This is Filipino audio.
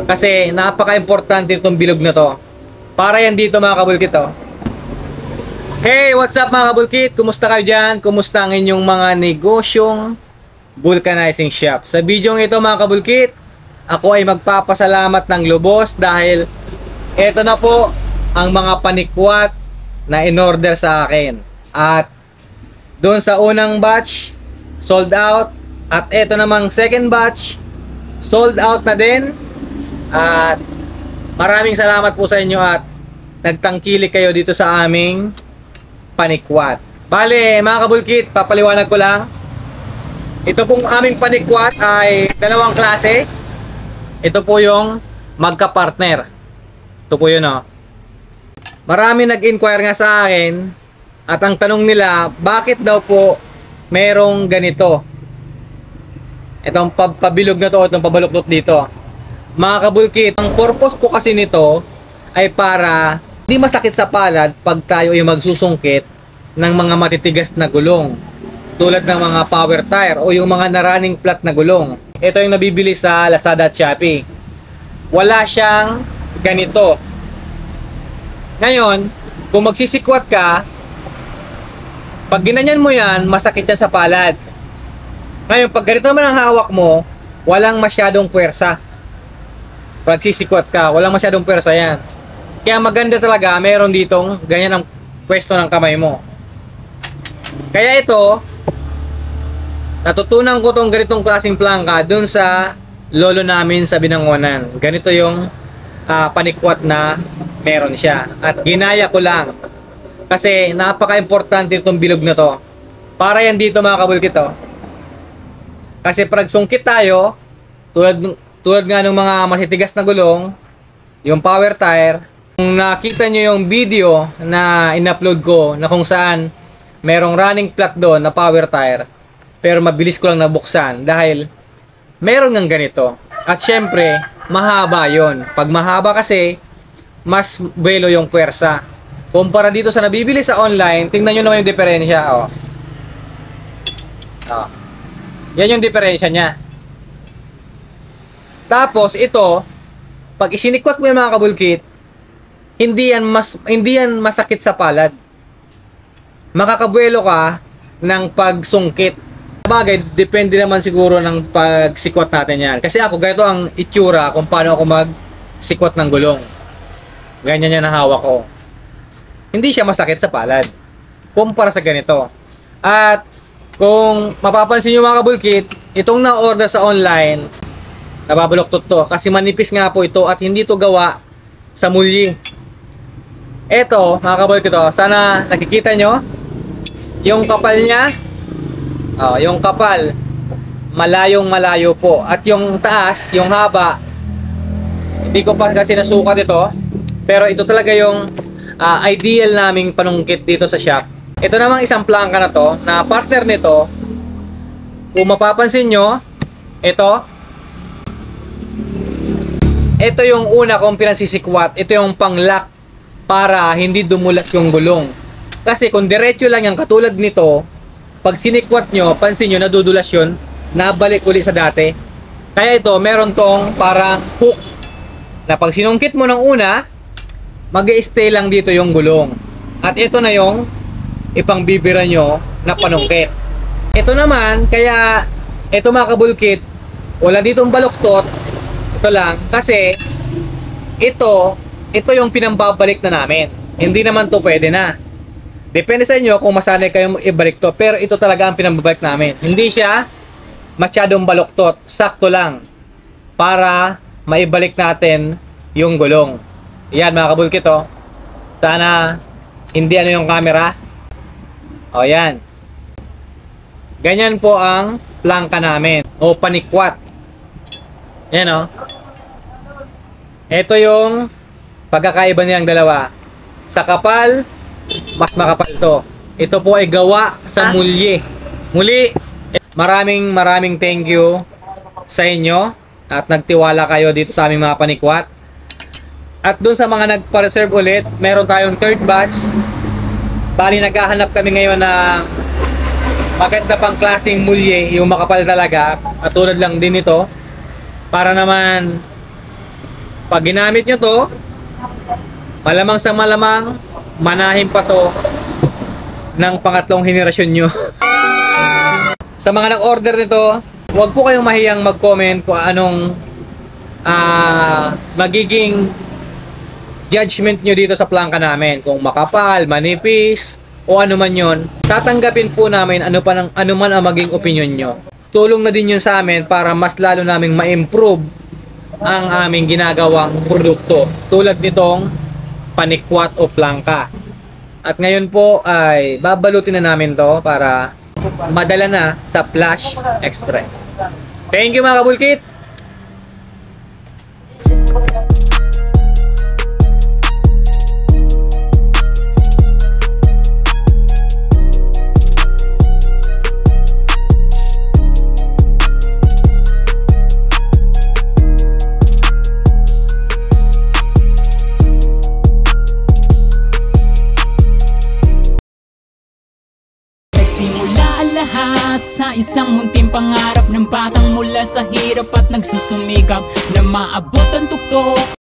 Kasi napaka-importante itong bilog na to. Para yan dito mga kabulkit oh. Hey, what's up mga kabulkit? Kumusta kayo dyan? Kumusta ang inyong mga negosyong vulcanizing shop? Sa video ito mga kabulkit, ako ay magpapasalamat ng lubos dahil eto na po ang mga panikwat na in-order sa akin. At doon sa unang batch, sold out. At eto namang second batch, sold out na din. At maraming salamat po sa inyo at nagtangkilik kayo dito sa aming panikwat. Bale, mga kabulkit, papaliwanag ko lang. Ito pong aming panikwat ay dalawang klase. Ito po yung magka-partner. Ito po yun oh. Marami nag-inquire nga sa akin at ang tanong nila, bakit daw po merong ganito? Itong pabilog na to, itong pabaluktot dito. Mga kabulkit, ang purpose po kasi nito ay para hindi masakit sa palad pag tayo ay magsusungkit ng mga matitigas na gulong. Tulad ng mga power tire o yung mga running flat na gulong. Ito yung nabibili sa Lazada at Shopee. Wala siyang ganito. Ngayon, kung magsisikwat ka, pag ginanyan mo yan, masakit yan sa palad. Ngayon, pag ganito naman ang hawak mo, walang masyadong puwersa. Pag sisikwat ka, walang masyadong puwersa yan. Kaya maganda talaga, meron ditong ganyan ang pwesto ng kamay mo. Kaya ito, natutunan ko tong ganitong klaseng plangka dun sa lolo namin sa Binangonan. Ganito yung panikwat na meron siya. At ginaya ko lang. Kasi napaka-importante itong bilog na to. Para yan dito mga kabulkit to. Kasi pag sungkit tayo, tulad nga ng mga masitigas na gulong, yung power tire, kung nakita nyo yung video na in-upload ko na kung saan merong running flat doon na power tire, pero mabilis ko lang nabuksan dahil meron ng ganito. At syempre, mahaba yon. Pag mahaba kasi, mas buwelo yung puwersa. Kumpara dito sa nabibili sa online, tingnan nyo naman yung diferensya. Oh. Oh. Yan yung diferensya niya. Tapos ito, pag isinikwat mo yung mga kabulkit, hindi yan masakit sa palad. Makakabuelo ka ng pagsungkit. Bagay, depende naman siguro ng pagsikwat natin yan. Kasi ako, ganito ang itsura kung paano ako magsikwat ng gulong. Ganyan yan ang hawak ko. Hindi siya masakit sa palad kumpara sa ganito. At kung mapapansin nyo mga kabulkit, itong na-order sa online, nababaluktot to kasi manipis nga po ito at hindi to gawa sa mulyi. Eto, mga kabulkit to, sana nakikita nyo yung kapal niya. Oh, yung kapal malayong malayo po. At yung taas, yung haba, hindi ko pa kasi nasukat ito. Pero ito talaga yung ideal naming panungkit dito sa shop. Ito namang isang plangka na to, na partner nito. Kung mapapansin nyo, ito yung una kong pinansisikwat. Ito yung pang-lock para hindi dumulas yung gulong. Kasi kung diretso lang yung katulad nito, pag sinikwat nyo, pansin nyo, nadudulas yun, nabalik ulit sa dati. Kaya ito, meron tong parang hook na pag sinungkit mo ng una, mag-i-stay lang dito yung gulong. At ito na yung ipangbibira nyo na panungkit. Ito naman, kaya ito mga kabulkit, wala ditong baluktot. Ito lang, kasi ito yung pinambabalik na namin. Hindi naman to pwede na. Depende sa inyo kung masanay kayong ibalik to. Pero ito talaga ang pinambabalik namin. Hindi siya masyadong baluktot. Sakto lang. Para maibalik natin yung gulong. Yan mga kabulkit oh. Sana hindi ano yung camera. O yan. Ganyan po ang plangka namin. O panikwat. Yan oh. Ito yung pagkakaiba niyang dalawa. Sa kapal, mas makapal to. Ito po ay gawa sa mulye. Muli, maraming thank you sa inyo at nagtiwala kayo dito sa aming mga panikwat. At dun sa mga nagpa-reserve ulit, meron tayong third batch. Bali, naghahanap kami ngayon ng maganda pang klaseng mulye, yung makapal talaga. At tulad lang din ito. Para naman Pag ginamit nyo to, malamang sa malamang, manahin pa to ng pangatlong henerasyon nyo. Sa mga nag-order nito, huwag po kayong mahiyang mag-comment kung anong magiging judgment nyo dito sa plangka namin. Kung makapal, manipis, o ano man yon, tatanggapin po namin ano man ang maging opinion nyo. Tulong na din yun sa amin para mas lalo naming ma-improve ang aming ginagawang produkto. Tulad nitong panikwat o plangka. At ngayon po ay babalutin na namin to para madala na sa Flash Express. Thank you mga kabulkit! Simula ang lahat sa isang munting pangarap ng batang mula sa hirap at nagsusumikap na maabot ang tuktok.